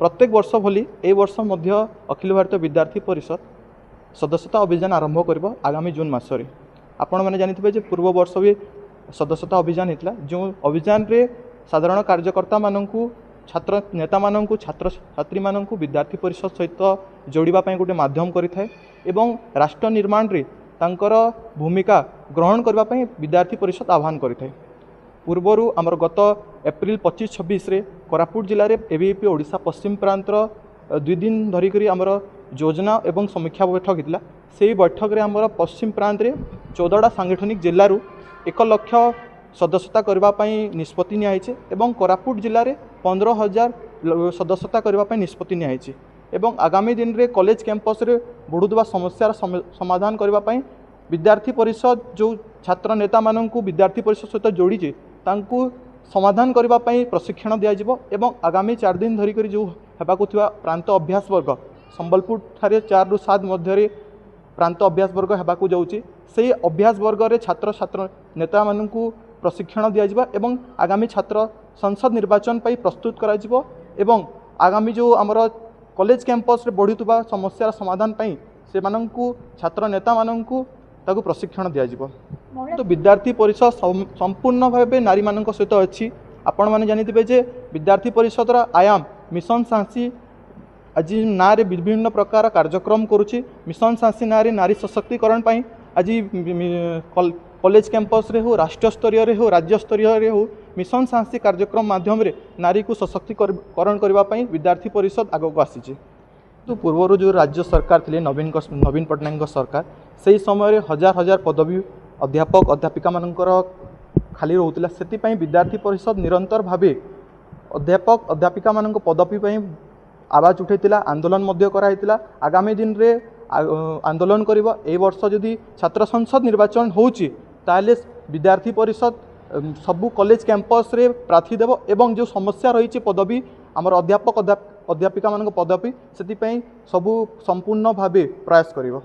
प्रत्येक वर्ष भली ए वर्ष मध्य अखिल भारतीय विद्यार्थी परिषद सदस्यता अभियान आरंभ कर आगामी जून मसरे आपण मैंने जानी जे पूर्व वर्ष भी सदस्यता अभियान होता जो अभियान रे साधारण कार्यकर्ता मानू छात्र नेता मानू छात्र छात्री मानू विद्यार्थी परिषद सहित जोड़ापी गोटे मध्यम करें एवं राष्ट्र निर्माण रे तांकर भूमिका ग्रहण करने विद्यार्थी परिषद आह्वान करें। पूर्वर आमर गत एप्रिल 25-26 रे कोरापुट जिले में एबीवीपी ओडिशा पश्चिम प्रांतर 2 दिन धरिक आमर योजना एवं समीक्षा बैठक होता से बैठक में आमर पश्चिम प्रांत में 14टा सांगठनिक जिलूर 1 लाख सदस्यता करने निष्पत्ति नियाइछे एवं कोरापुट जिले में 15,000 सदस्यता करने निष्पत्ति नियाइछे एवं आगामी दिन में कॉलेज कैंपस रे बढ़ुवा समस्यार समाधान करने विद्यार्थी परिषद जो छात्र नेता मानू विद्यार्थी परिषद सहित जोड़ी तांकू समाधान करने प्रशिक्षण दिज्व एवं आगामी 4 दिन धरिक जो होगा प्रांत अभ्यास वर्ग संबलपुर ठारे 4 ରୁ 7 मध्य प्रांत अभ्यास वर्ग होगा जाऊँगी से अभ्यास वर्ग रे छात्र छात्र नेता मानू प्रशिक्षण दिज्व एवं आगामी छात्र संसद निर्वाचन पर प्रस्तुत करा एवं आगामी जो आमर कॉलेज कैंपस रे बढ़ुवा समस्यार समाधान से मानू छात्र नेता मानू ताकू प्रशिक्षण दिज्व। तो विद्यार्थी परिषद संपूर्ण भाव नारी मान सहित अच्छी आपण मैंने जानी जे विद्यार्थी परिषद आयाम मिशन साहसी आज ना रे विभिन्न प्रकार कार्यक्रम करुच्ची मिशन साहसी ना रे नारी सशक्तिकरण आज कॉलेज कैंपस रे हो राष्ट्र स्तरीय रे हो राज्य स्तरीय रे हो मिशन साहसी कार्यक्रम माध्यम रे नारी को सशक्तिकरण करने विद्यार्थी परिषद आगक आसी। तो पूर्वर जो राज्य सरकार थे नवीन पट्टनायक सरकार से समय हजार हजार पदवी अध्यापक अध्यापिका मानकर खाली रोला से विद्यार्थी परिषद निरंतर भावे अध्यापक अध्यापिका मान पदवी आवाज उठाई आंदोलन कराइला आगामी दिन रे आंदोलन करिबो। ए वर्ष जदि छात्र संसद निर्वाचन होउची ताले विद्यार्थी परिषद सबू कॉलेज कैंपस रे प्रार्थी देव एवं जो समस्या रही पदवी आमर अध्यापक अध्यापिका मान पदवी से सबू संपूर्ण भावे प्रयास करिबो।